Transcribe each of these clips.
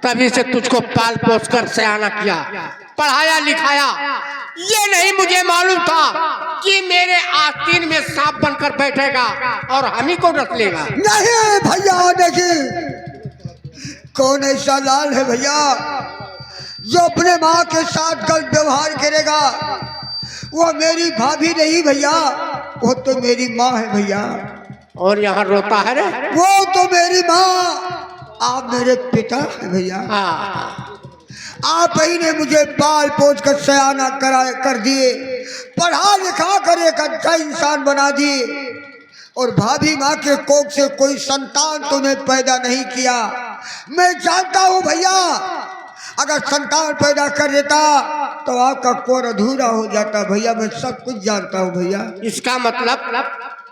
तभी से तुझको पाल पोस कर सयाना किया, पढ़ाया लिखाया। ये नहीं मुझे मालूम था कि मेरे आस्तीन में सांप बनकर बैठेगा और हम ही को रख लेगा। नहीं भैया, देखिए कौन ऐसा लाल है भैया जो अपने माँ के साथ गलत व्यवहार करेगा। वो मेरी भाभी नहीं भैया, वो तो मेरी माँ है भैया। और यहाँ रोता है रे? वो तो मेरी माँ, आप मेरे पिता है भैया। आप ही ने मुझे पाल पोस कर सयाना कर दिए, पढ़ा लिखा कर एक अच्छा इंसान बना दिए। और भाभी माँ के कोख से कोई संतान तूने पैदा नहीं किया। मैं जानता हूँ भैया, अगर संतान पैदा कर देता तो आपका कोर अधूरा हो जाता भैया। मैं सब कुछ जानता हूँ भैया। इसका मतलब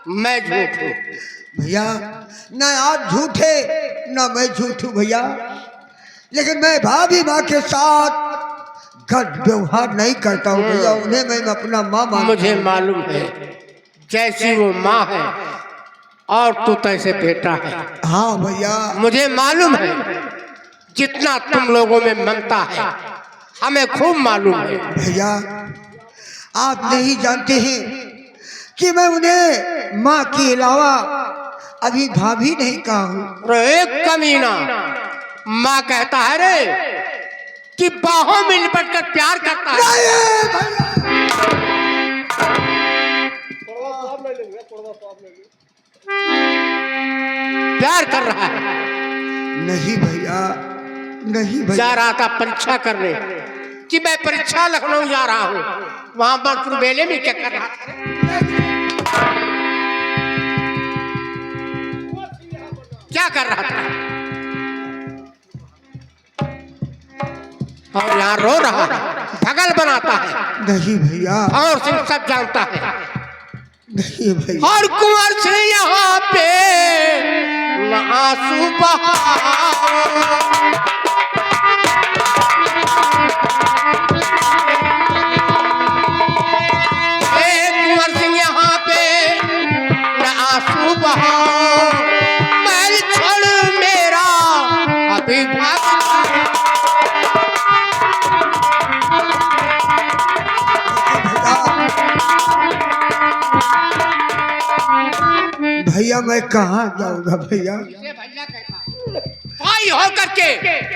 मैं झूठ हूँ भैया? न आप झूठे न मैं झूठ हूँ भैया, लेकिन मैं भाभी माँ के साथ गलत व्यवहार नहीं करता हूँ भैया। उन्हें मैं अपना माँ मानता हूँ। मुझे मालूम है, जैसी वो माँ है और तू तैसे बेटा है। हाँ भैया, मुझे मालूम है जितना तुम लोगों में ममता है, हमें खूब मालूम है। भैया आप नहीं जानते हैं कि मैं उन्हें माँ के अलावा अभी भाभी नहीं कहा हूँ। एक कमीना माँ कहता है रे कि बाहों में लिपट कर प्यार करता है। प्यार कर रहा है। नहीं भैया, नहीं भैया। जा रहा था परीक्षा करने कि मैं परीक्षा लखनऊ जा रहा हूँ, वहां बरपुर बेले में क्या कर रहा था? क्या कर रहा था? और यहाँ रो रहा है, भगल बनाता है। नहीं भैया, और सिंह सब जानता है। नहीं भैया। और कुंवर से यहाँ पे न आंसू बहा, कुंवर सिंह यहाँ पे न आंसू बहा, मैं छोड़ मेरा अभी भैया मैं कहाँ जाऊंगा भैया? भाई हो करके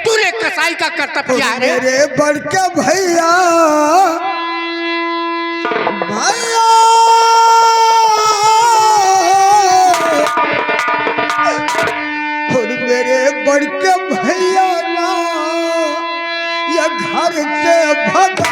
तूने कसाई का कर्तव्य किया है। मेरे बड़के भैया, भैया और मेरे बड़के भैया ना ये घर से भगा।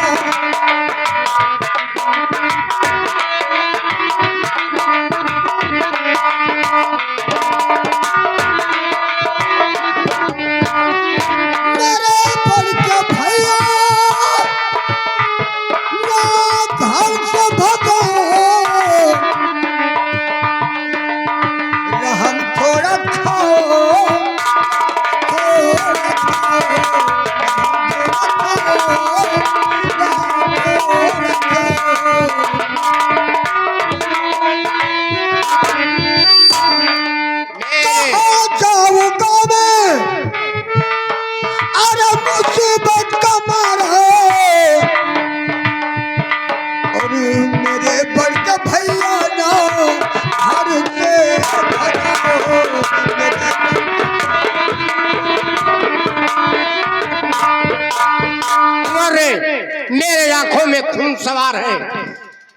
मेरे आंखों में खून सवार है,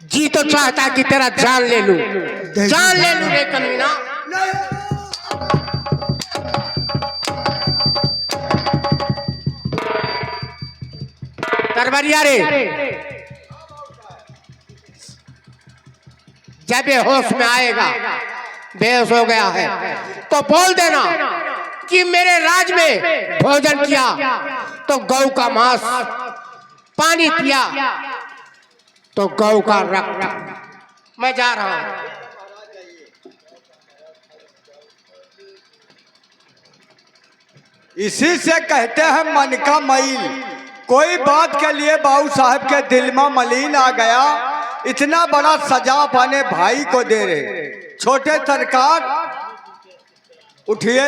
जी तो चाहता कि तेरा जान ले लूं, जान ले लूं रे कमीना। तरवरिया रे, जब ये होश में आएगा, बेहोश हो गया है तो बोल देना कि मेरे राज में भोजन किया तो गौ का मांस, पानी पिया तो गौ का रक्त। मैं जा रहा हूं। इसी से कहते हैं मन का मैल। कोई बात के लिए बाबू साहब के दिल में मलिन आ गया, इतना बड़ा सजा अपने भाई को दे रहे। छोटे सरकार उठिए।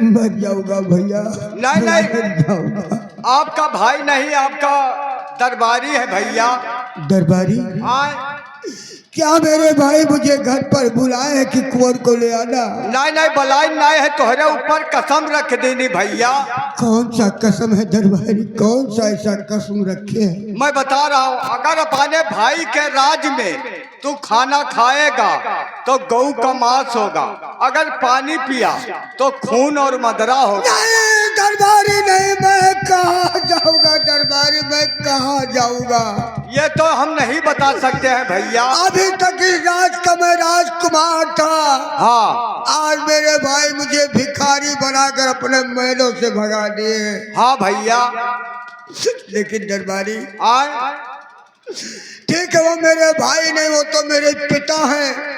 मर जाऊंगा भैया। नहीं नहीं, मर जाऊंगा। आपका भाई नहीं, आपका दरबारी है भैया। दरबारी? आए। क्या मेरे भाई मुझे घर पर बुलाए हैं कि कुंवर को ले आना? नहीं नहीं, बलाई नहीं है, तोहरे ऊपर कसम रख देनी भैया। कौन सा कसम है दरबारी? कौन सा ऐसा कसम रखे है? मैं बता रहा हूँ, अगर अपने भाई के राज में तू खाना खाएगा तो गऊ का मांस होगा, अगर पानी पिया तो खून और मदरा होगा। नहीं दरबारी नहीं, मैं कहाँ जाऊंगा दरबारी, मैं कहाँ जाऊंगा? ये तो हम नहीं बता सकते हैं भैया। अभी तक इस राज का मैं राजकुमार था। हाँ आज मेरे भाई मुझे भिखारी बनाकर अपने महलों से भगा दिए। हाँ भैया। लेकिन दरबारी, आए। ठीक है, वो मेरे भाई नहीं, वो तो मेरे पिता हैं।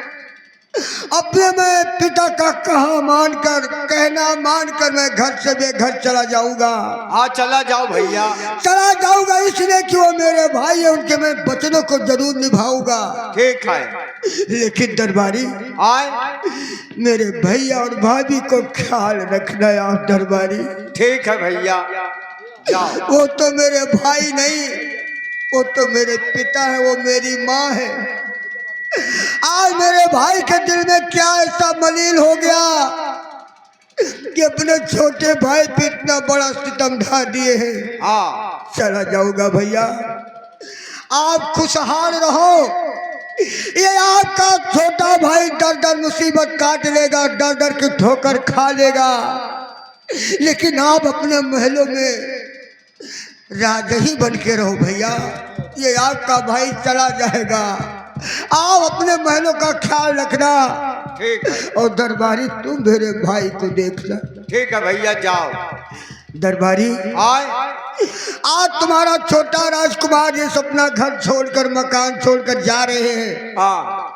अपने मैं पिता का कहना मानकर मैं घर से बेघर चला जाऊंगा। हाँ चला जाओ भैया। चला जाऊंगा इसलिए कि वो मेरे भाई है, उनके मैं वचनों को जरूर निभाऊंगा। ठीक है। लेकिन दरबारी, आए। मेरे भैया और भाभी को ख्याल रखना यार दरबारी। ठीक है भैया, जाओ। वो तो मेरे भाई नहीं, वो तो मेरे पिता है, वो मेरी माँ है। आज मेरे भाई के दिल में क्या ऐसा मलीन हो गया कि अपने छोटे भाई पे इतना बड़ा सितम ढा दिए हैं। हाँ चला जाऊंगा भैया, आप खुशहाल रहो। ये आपका छोटा भाई दर दर मुसीबत काट लेगा, डर डर के ठोकर खा लेगा, लेकिन आप अपने महलों में राजा ही बन के रहो भैया। ये आपका भाई चला जाएगा, आप अपने महलों का ख्याल रखना। ठीक है। और दरबारी, तुम मेरे भाई को देखना। ठीक है भैया, जाओ। दरबारी, आए। आज तुम्हारा छोटा राजकुमार ये अपना घर छोड़कर, मकान छोड़कर जा रहे हैं। हाँ।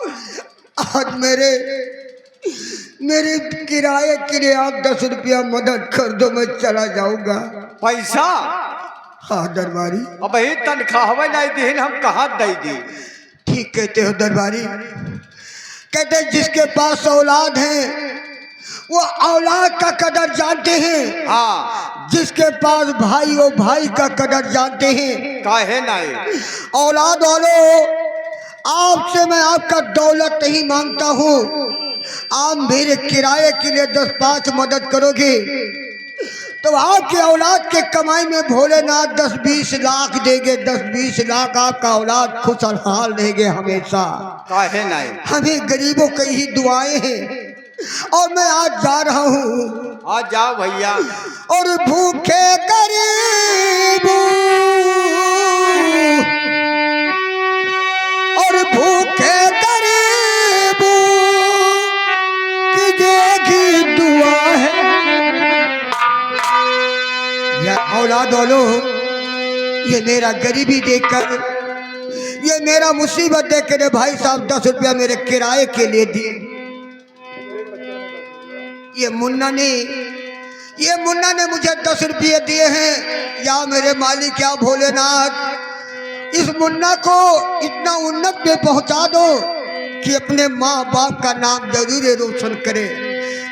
आज मेरे किराए के लिए आप 10 रुपया मदद कर दो, मैं चला जाऊंगा। पैसा? हाँ दरबारी। अब ही तनख्वाह नहीं दी, हम कहाँ दे दी? ठीक कहते हो दरबारी। कहते जिसके पास औलाद है वो औलाद का कदर जानते हैं। हाँ। जिसके पास भाई वो भाई का कदर जानते हैं। काहे नहीं? औलाद वालों, आपसे मैं आपका दौलत नहीं मांगता हूँ। आप मेरे किराए के लिए 10-5 मदद करोगे तो आपके औलाद के कमाई में भोलेनाथ 10-20 लाख देंगे। 10-20 लाख आपका औलाद खुशहाल रहेंगे हमेशा। काहे नहीं? हमें गरीबों की ही दुआएं हैं। और मैं आज जा रहा हूँ। आज जाओ भैया। और भूखे गरीबों, और भूखे गरीबों की देगी दुआ है। या औलाद वालों, ये मेरा गरीबी देखकर, ये मेरा मुसीबत देखकर भाई साहब 10 रुपया मेरे किराए के लिए दिए। ये मुन्ना ने मुझे 10 रुपये दिए हैं। या मेरे मालिक, या भोलेनाथ, इस मुन्ना को इतना उन्नत पे पहुंचा दो कि अपने माँ बाप का नाम जरूर रोशन करे।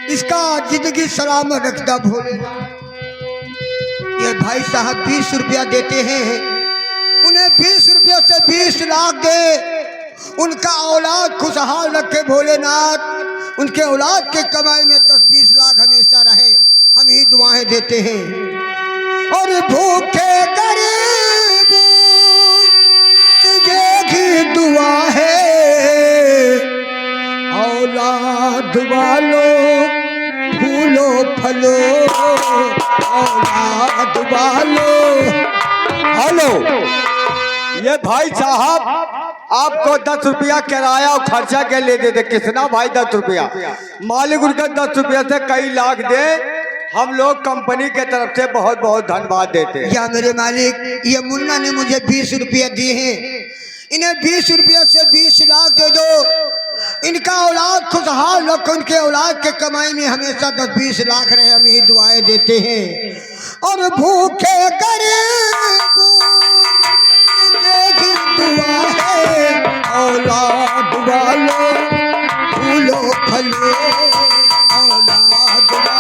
इसका जिंदगी सलामत रखता भोलेनाथ। ये भाई साहब 20 रुपया देते हैं, उन्हें 20 रुपया से 20 लाख दे। उनका औलाद खुशहाल रखे भोलेनाथ। उनके औलाद के कमाई में 10-20 लाख हमेशा रहे, हम ही दुआएं देते हैं। और भूखे गरीबों की दुआ है। औलाद वालों फूलो फलो, औलाद वालों। हेलो, ये भाई साहब आपको 10 रुपया किराया और खर्चा के लिए दे दे। कितना भाई? 10 रुपया। मालिक उनका 10 रुपया से कई लाख दे। हम लोग कंपनी के तरफ से बहुत बहुत धन्यवाद देते हैं। या मेरे मालिक, ये मुन्ना ने मुझे 20 रुपया दिए हैं, इन्हें 20 रुपया से 20 लाख दे दो। इनका औलाद खुशहाल रखो, उनके औलाद के कमाई में हमेशा 10-20 लाख रहे, हम यही दुआएं देते हैं। और भूखे गरीबों की दुआ है। औलाद वालों फूलो फलो, औलाद वालों।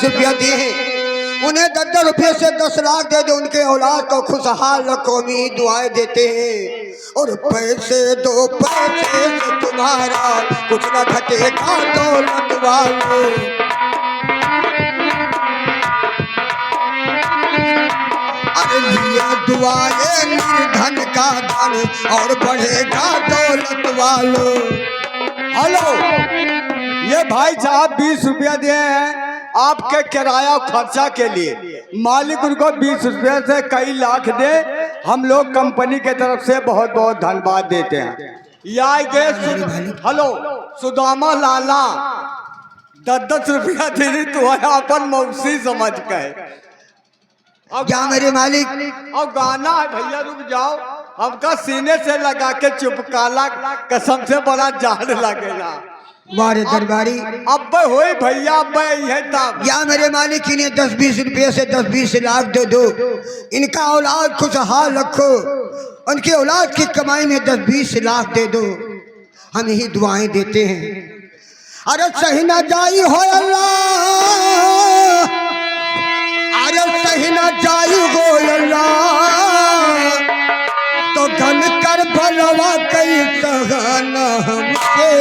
रुपया दिए हैं, उन्हें 10 रुपये से 10 लाख दे दो, उनके औलाद को खुशहाल कौमी दुआएं देते हैं। और पैसे दो पैसे से तुम्हारा कुछ न घटेगा दौलत वालों। अरे लिया दुआएं निर्धन का धन और बढ़ेगा दौलत वालों। हेलो, ये भाई साहब 20 रुपया दिए हैं आपके किराया और खर्चा के लिए। मालिक उनको 20 रुपये से कई लाख दे, हम लोग कंपनी के तरफ से बहुत बहुत धन्यवाद देते हैं। हेलो सुदामा लाला 10 रुपया दे दी तो अपन मौसी समझ गए। क्या मेरे मालिक? और गाना है भैया, रुक जाओ, हमका सीने से लगा के चुपकाला, कसम से बड़ा जान लगेगा। मारे दरबारी अब होई भैया, अब यही तब। या मेरे मालिक इन्हें 10-20 रुपये से 10-20 लाख दे दो, इनका औलाद खुशहाल रखो, उनकी औलाद की कमाई में 10-20 लाख दे दो, हम यही दुआएं देते हैं। अरे सही ना जाई हो अल्लाह, अरे सही ना जाई हो अल्लाह, तो घन कर भलवा कई सहना हमसे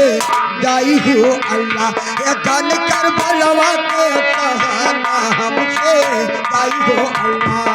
जाई हो अल्लाह, ये घन कर भलवा के सहना हमसे जाई हो अल्लाह।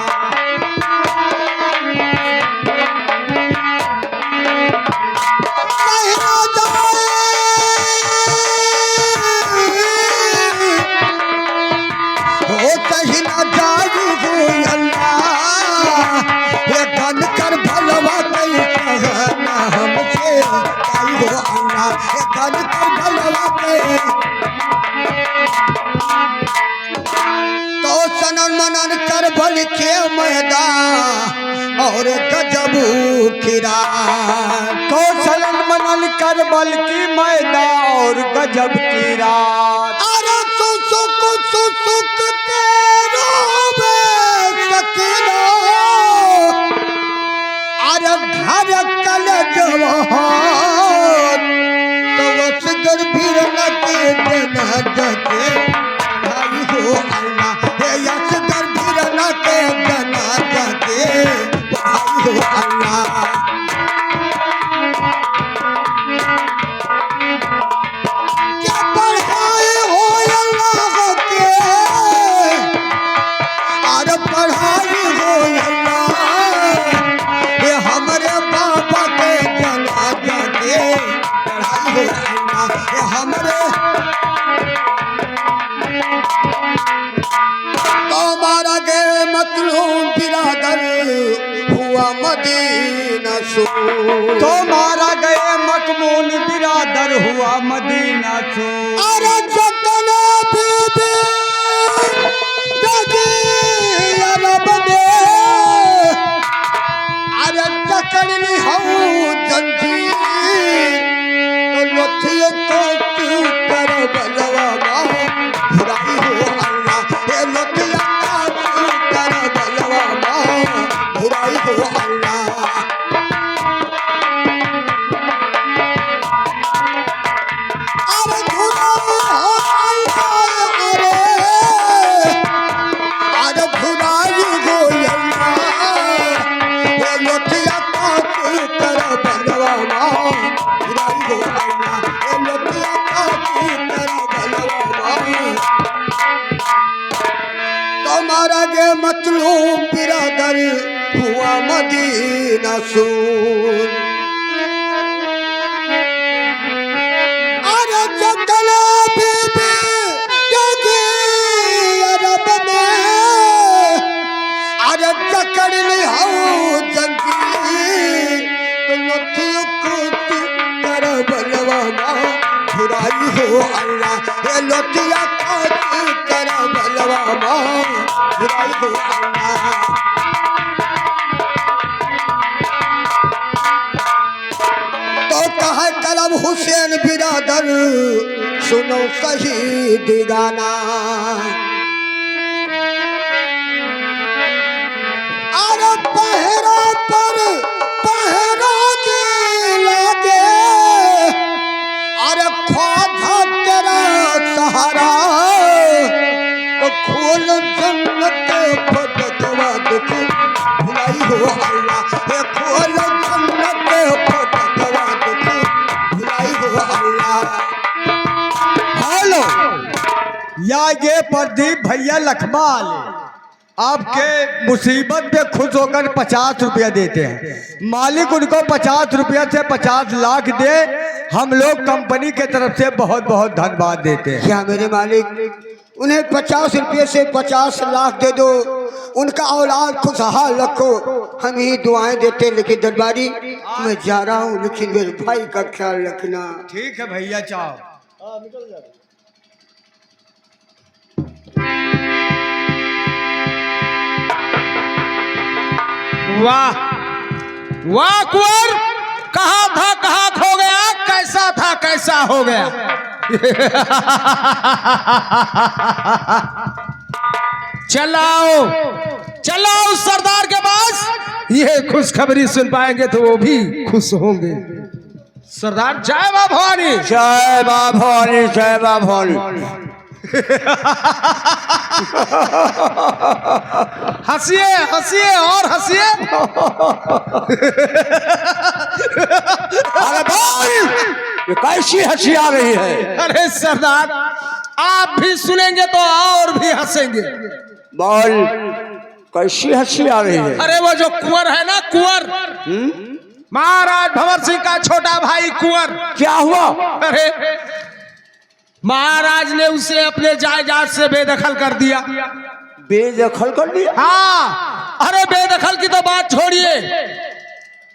तो सनन मनन कर भल के मैदान और गजब खिरा, तो सनन मनन कर बल की मैदान और गजब की रात। अरे सुसुक सुसुक के रोवे सकीना, अरे घर कल जवान तो वसगर फिर न के देना जगे भाई हो अल्लाह, हे यसगर फिर न के देना जगे भाई हो अल्लाह। क्या पढ़ाई हो अल्लाह के, अरे पढ़ाई हो अल्लाह, ये हमारे बाबा के जनाजा के पढ़ाई हो अल्लाह, ये हमारे तुम्हारा के मतलूम बिरादर हुआ मदीना सो, तुम्हारा गए मकमून बिरादर हुआ मदीना सो। अरे जतन बीबी लगी अरब में, अरे पकड़नी हूँ जंजीर तो लुथियों को तू कर बलवा बुराई हो अल्लाह, ये लुथिया का तू कर बलवा बुराई हो अल्लाह। अरे खुदाई हो अल्लाह, अरे खुदाई हो अल्लाह, ये लुथिया का तू कर बलवा बुराई हो अल्लाह, ये लुथिया का तू कर बलवा। तुम्हारा के मतलूब बिरादर हुआ मदीना सूर, अरे जतला बीबी लगी अरब में, अरे जकड़ ली हूँ जंजीर तो लुथियों को तू कर बलवा बुराई हो अल्लाह, ये लुथिया को तू कर बलवा बुराई हो अल्लाह। तो कहा कलम हुसैन बिरादर सुनो शहीद गाना, अरे पहरा पर पहरा के लागे, अरे ख्वाजा तेरा सहारा तो ये प्रदीप भैया लखमाल आपके मुसीबत में खुश होकर 50 रुपया देते हैं। मालिक उनको 50 रुपया से 50 लाख दे, हम लोग कंपनी के तरफ से बहुत बहुत धन्यवाद देते हैं। क्या मेरे मालिक उन्हें 50 रुपये से 50 लाख दे दो, उनका औलाद खुशहाल रखो, हम ही दुआएं देते हैं। लेकिन दरबारी मैं जा रहा हूँ, लेकिन मेरे भाई का ख्याल रखना। ठीक है भैया, चाओ। वाह वाह कुंवर, कहाँ था कहाँ खो गया, कैसा था कैसा हो गया। चलाओ चलाओ सरदार के पास, ये खुशखबरी सुन पाएंगे तो वो भी खुश होंगे। सरदार जय मां भवानी। जय मां भवानी, जय मां भवानी। हंसिए हंसिए और हंसिए। अरे भाई, ये कैसी हंसी आ रही है? अरे सरदार, आप भी सुनेंगे तो और भी हंसेंगे। बोल, कैसी हंसी आ रही है? अरे वो जो कुंवर है ना, कुंवर, महाराज भंवर सिंह का छोटा भाई कुंवर। क्या हुआ? अरे महाराज ने उसे अपने जायदाद से बेदखल कर दिया। बेदखल कर दिया? हाँ, अरे बेदखल की तो बात छोड़िए,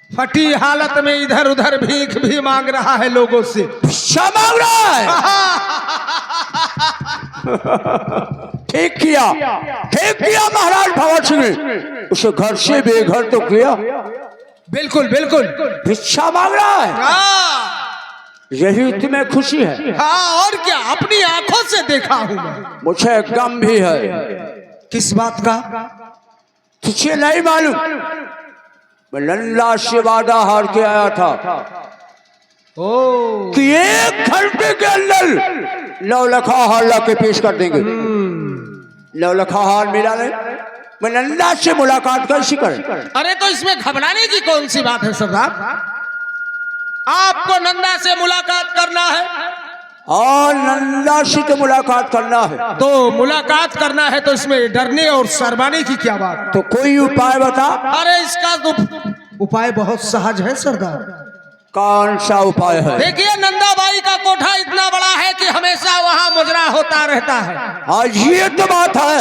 फटी हालत में इधर उधर भीख भी मांग रहा है लोगों से। भिक्षा मांग रहा है? ठीक किया, ठीक किया महाराज भंवर सिंह ने, उसे घर से बेघर तो किया। बिल्कुल बिल्कुल। भिक्षा मांग रहा है? हाँ यही तुम्हें खुशी है? हाँ, और क्या, अपनी आंखों से देखा हूं मैं। मुझे गम भी है। किस बात का? तुझे नहीं मालूम, मैं लल्ला से वादा हार के आया था कि 1 घंटे के अंदर 9 लाख हार ला के पेश कर देंगे। 9 लाख हार मिला नहीं, मैं लल्ला से मुलाकात कैसी करें? अरे तो इसमें घबराने की कौन सी बात है सरदार, आपको नंदा से मुलाकात करना है। और नंदा से तो मुलाकात करना है, तो मुलाकात करना है तो इसमें डरने और शर्माने की क्या बात। तो कोई उपाय बता। अरे इसका तो उपाय बहुत सहज है सरदार। कौन सा उपाय है? देखिए, नंदाबाई का कोठा इतना बड़ा है कि हमेशा वहाँ मुजरा होता रहता है। आज ये तो बात है।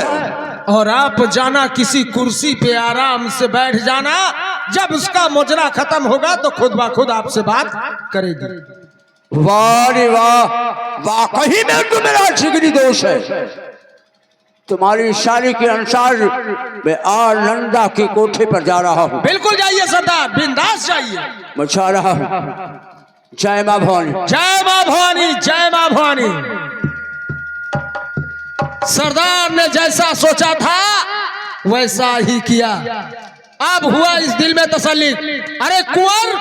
और आप जाना, किसी कुर्सी पे आराम से बैठ जाना, जब उसका मुजरा खत्म होगा तो खुद ब खुद आपसे बात करेगी। वाह रे वाह, वाकई में तो मेरा जिगरी दोष है। तुम्हारी इशारे के अनुसार मैं आज नंदा के कोठे पर जा रहा हूँ। बिल्कुल जाइए सरदार, बिंदास जाइए। मैं जा रहा हूँ। जय मां भवानी। जय मां भवानी, जय मां भवानी। सरदार ने जैसा सोचा था वैसा ही किया। अब हुआ इस दिल में तसल्ली। अरे कुंवर,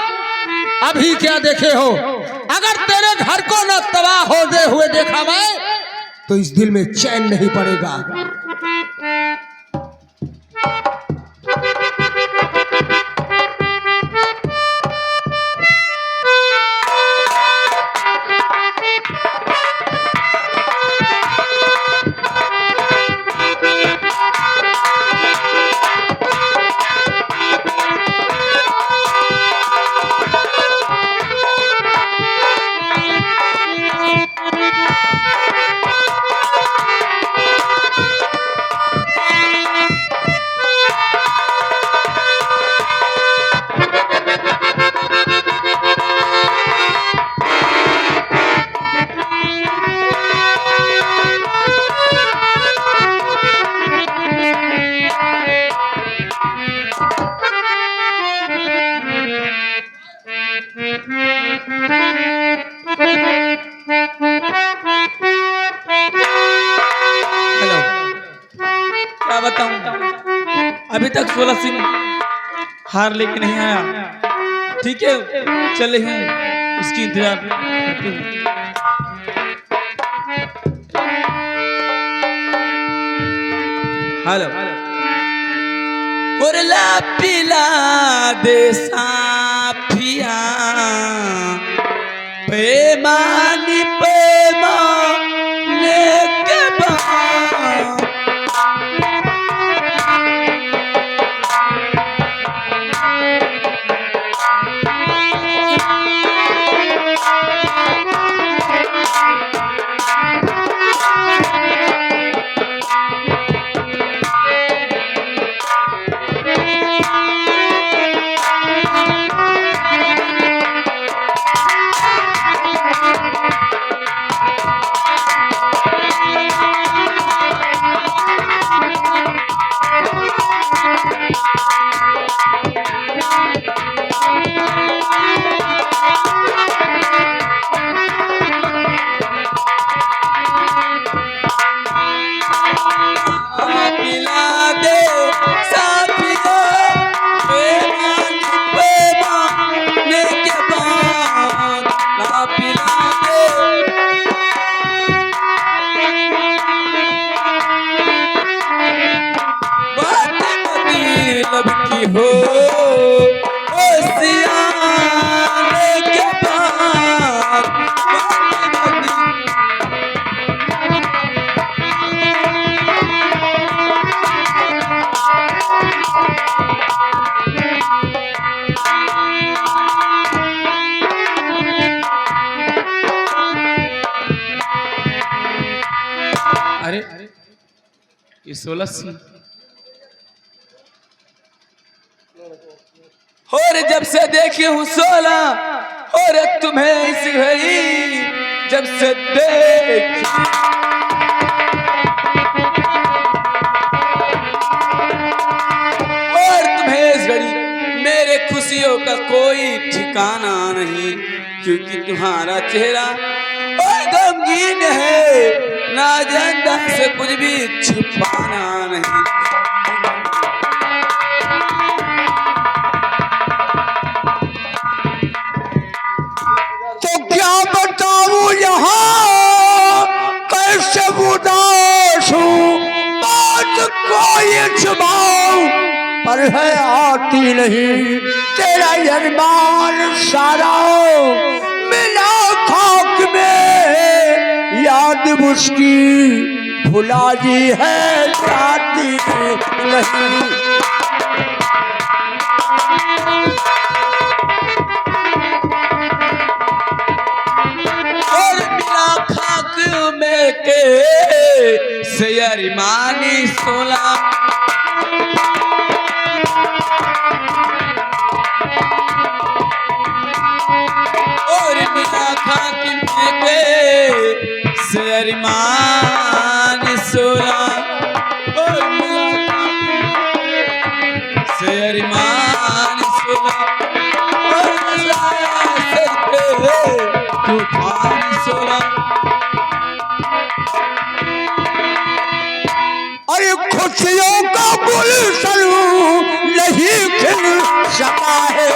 अभी क्या देखे हो, अगर तेरे घर को न तबाह होते हुए देखा मैं तो इस दिल में चैन नहीं पड़ेगा। क्या बताऊं, अभी तक 16 सिंह हार लेके नहीं आया। ठीक है, चले हैं, इसकी इंतजार करते हैं। हेलो, और ला पिला दे साफिया पैमानी पैमाने के बाद ओ सियाने के बाद अरे ये 16 सी और जब से देखी हूँ 16 और तुम्हें इस घड़ी जब से देखी और तुम्हें इस घड़ी मेरे खुशियों का कोई ठिकाना नहीं, क्योंकि तुम्हारा चेहरा और गमगीन है, ना जानता से कुछ भी छुपाना नहीं। तो क्या बताऊं यहाँ कैसे उदास हूँ, बात कोई छुपाऊं पर है आती नहीं, तेरा अरमान सारा मिला खाक में, याद मुश्किल भुला जी है जाती नहीं। और बिना खाक में के से अरमानी 16 और बिना खाक में के से अरमानी 16 और बिना खाक से अरमानी 16 और सर पे तूफान 16। अरे खुशियों का गुलशन नहीं खिल सका है,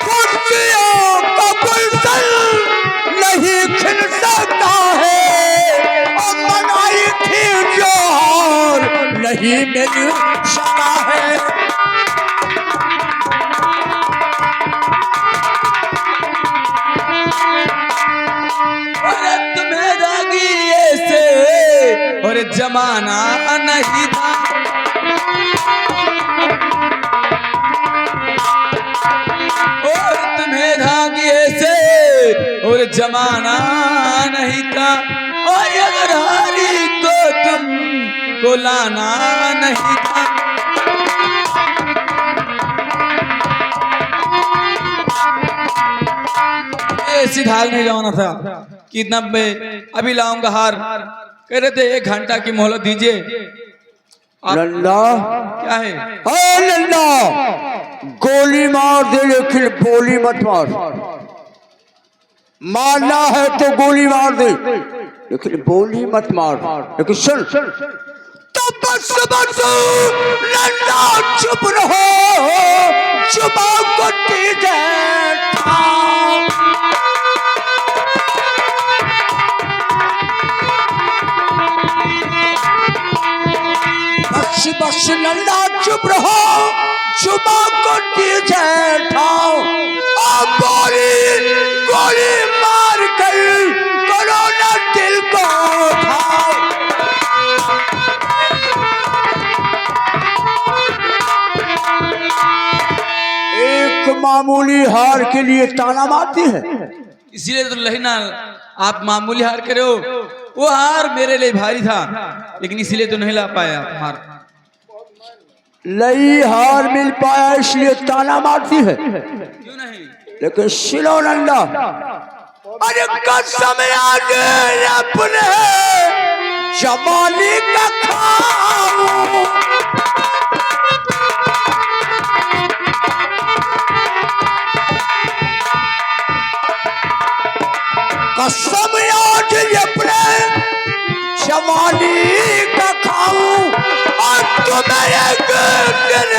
खुशियों का गुलशन नहीं खिल सकता है, और बनाई थी जो हार नहीं मिल सका है। तुम्हें दागी ऐसे और जमाना नहीं था, और तुम्हें धागी ऐसे और जमाना नहीं था, और अगर हारी तो तुम को लाना नहीं था। ऐसी धाग नहीं लाना था कि इतना मैं अभी लाऊंगा हार, कह रहे थे 1 घंटा की मोहलत दीजिए। लल्ला क्या है? ओ लल्ला, गोली मार दे लेकिन बोली मत मार, मारना है तो गोली मार दे लेकिन बोली मत मार, लेकिन सुन तो बस बस लल्ला चुप रहो, चुपा कुत्ती जैठा। बस बस लल्ला चुप रहो, चुपा कुत्ती जैठा, और गोली गोली मार कर करो ना दिल को उठाओ। एक मामूली हार के लिए ताना मारती है, इसीलिए तो लहना आप मामूली हार करे हो, वो हार मेरे लिए भारी था, लेकिन इसीलिए तो नहीं ला पाया हार। लई हार मिल पाया इसलिए ताना मारती है, क्यों नहीं? लेकिन सुनो नंदा, अरे कसम याद अपने जवानी का खाऊं, कसम याद अपने जवानी का खाऊं, और तुम्हें एक दिन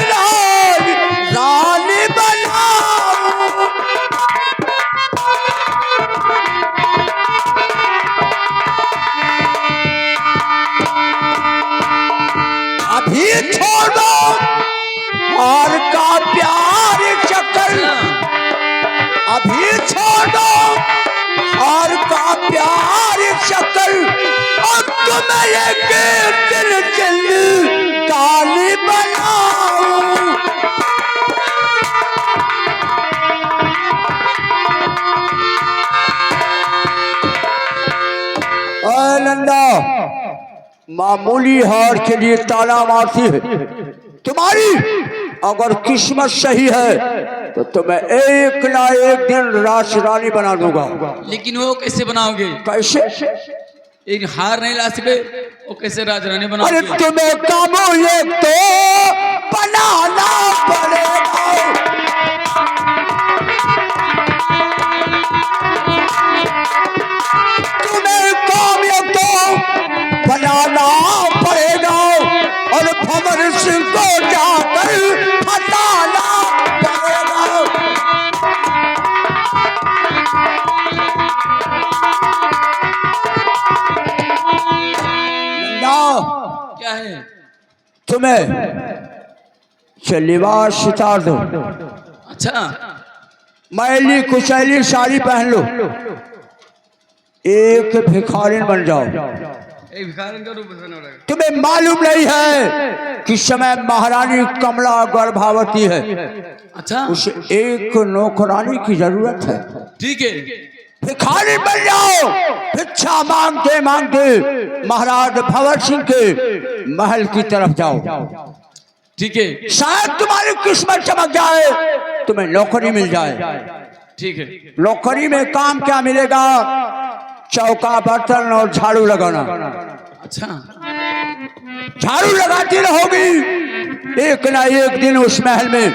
रानी बनाऊं। अभी छोड़ दो हार का प्यार चक्कर, अभी छोड़ दो हार का प्यार चक्कर, और तुम्हें एक दिन जल्द काली बनाऊं। नंदा मामूली हार के लिए ताला मारती है, तुम्हारी अगर किस्मत सही है तो तुम्हें एक ना एक दिन राजरानी बना दूंगा। लेकिन वो कैसे बनाओगे? कैसे? एक हार नहीं ला सके वो कैसे राजरानी अरे बनाओगे? तुम्हें कामोले तो बनाना पड़ेगा। तुम्हें कामयाब तो बनाना पड़ेगा और भंवर सिंह को जाकर हटाना पड़ेगा। क्या है? तुम्हें लिबास उतार दो, अच्छा मैली कुचैली साड़ी पहन लो, एक भिखारिन बन जाओ। एक भिखारी का रूप बना रहेगा। तुम्हें मालूम नहीं है कि समय महारानी कमला गर्भावती है, अच्छा उसे एक नौकरानी की जरूरत है। ठीक है, भिखारी बन जाओ, भिक्षा मांगते मांगते महाराज भंवर सिंह के महल की तरफ जाओ। ठीक है, शायद तुम्हारी किस्मत चमक जाए, तुम्हें नौकरी मिल जाए। ठीक है। नौकरी में काम क्या मिलेगा? चौका बर्तन और झाड़ू लगाना। अच्छा झाड़ू लगाती रहोगी, एक ना एक दिन उस महल में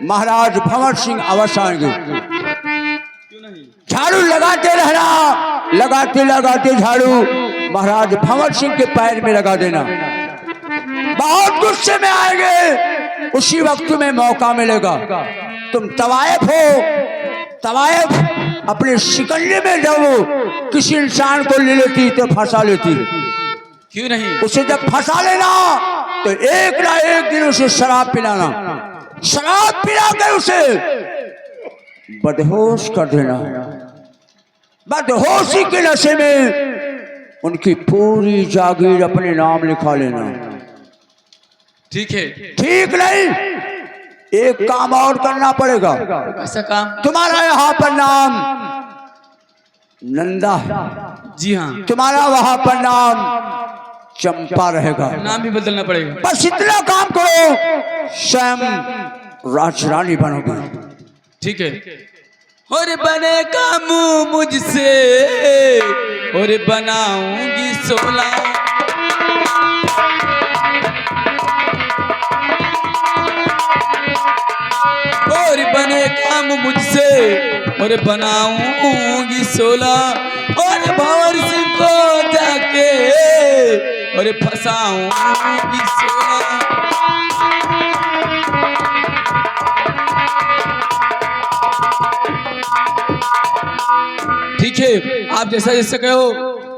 महाराज भंवर सिंह अवश्य आएंगे। झाड़ू लगाते रहना, लगाते लगाते झाड़ू महाराज भंवर सिंह के पैर में लगा देना। बहुत गुस्से में आएंगे, उसी वक्त में मौका मिलेगा। तुम तवायफ हो, तवायफ अपने शिकंजे में जब किसी इंसान को ले लेती तो फंसा लेती। क्यों नहीं? उसे जब फंसा लेना तो एक ना एक दिन उसे शराब पिलाना, शराब पिला कर उसे बदहोश कर देना। बदहोशी के नशे में उनकी पूरी जागीर अपने नाम लिखा लेना। ठीक है। ठीक नहीं, एक काम और करना पड़ेगा। ऐसा काम? तुम्हारा यहाँ पर नाम नंदा है, जी हाँ, तुम्हारा वहां पर नाम चंपा रहेगा। नाम भी बदलना पड़ेगा। बस इतना काम करो, स्वयं राजरानी बनोगे। ठीक है। और बनेगा मुंह मुझसे और बनाऊंगी 16। और बने काम मुझसे और बनाऊंगी 16। और भंवर सिंह को जाके और फंसाऊंगी 16। ठीक है, आप जैसा जैसा कहो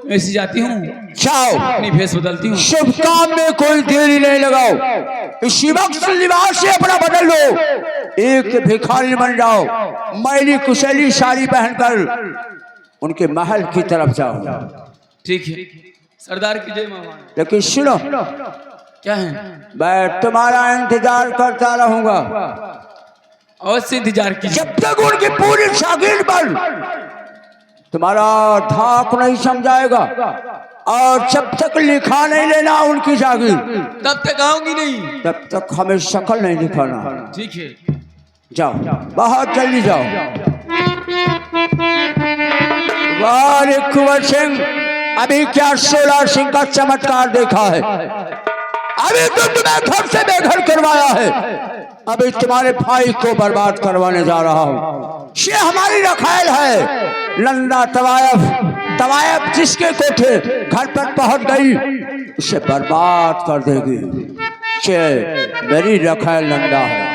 वैसी जाती हूँ, जाओ, अपनी भेष बदलती हूँ। शुभ काम में कोई देरी नहीं लगाओ, इसी वक्त लिबास से अपना बदल लो, एक भिखारी बन जाओ, मैली कुशली साड़ी पहनकर उनके महल की तरफ जाओ। ठीक है, सरदार की जय महाराज। लेकिन सुनो, क्या है? मैं तुम्हारा इंतजार करता रहूंगा अवश्य इंतजार कीजिए। जब तक उनकी पूरी शागिर्द पर तुम्हारा धाक नहीं समझाएगा और जब तक लिखा नहीं लेना उनकी जागीर, तब तक आऊंगी नहीं। तब तक हमें शक्ल नहीं दिखाना। ठीक है, जाओ, बहुत जल्दी जाओ। वाह कुंवर सिंह, अभी क्या 16 सिंह का चमत्कार देखा है। अभी तो तुम्हें घर से बेघर करवाया है, अभी तुम्हारे भाई को बर्बाद करवाने जा रहा हूँ। ये हमारी रखायल है नंदा तवायफ, तवायफ जिसके कोठे घर पर पहुंच गई उसे बर्बाद कर देगी। ये मेरी रखायल नंदा है।